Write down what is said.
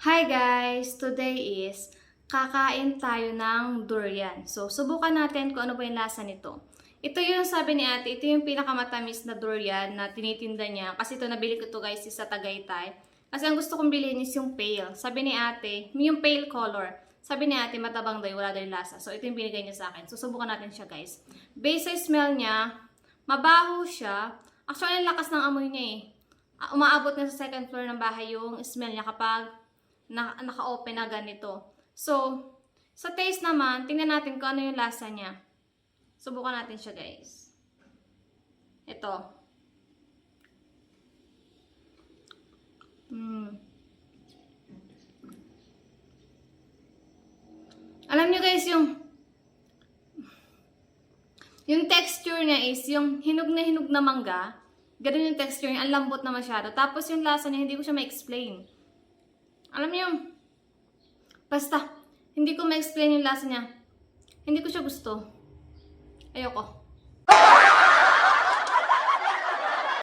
Hi guys! Today is kakain tayo ng durian. So, subukan natin kung ano ba yung lasa nito. Ito yung sabi ni ate, ito yung pinakamatamis na durian na tinitinda niya. Kasi ito, nabili ko to guys sa Tagaytay. Kasi ang gusto kong bilhin is yung pale. Sabi ni ate, yung pale color. Sabi ni ate, matabang daw, wala daw yung lasa. So, ito yung binigay niya sa akin. So, subukan natin siya guys. Base sa smell niya, mabaho siya. Actually, ang lakas ng amoy niya eh. Umaabot na sa second floor ng bahay yung smell niya kapag naka-open na ganito. So, sa taste naman, tingnan natin kung ano yung lasa niya. Subukan natin siya, guys. Ito. Alam niyo guys, yung texture niya is yung hinog na mangga. Ganun yung texture niya. Ang lambot na masyado. Tapos yung lasa niya, hindi ko siya ma-explain. Alam niyo, basta, hindi ko ma-explain yung lasa niya. Hindi ko siya gusto. Ayoko.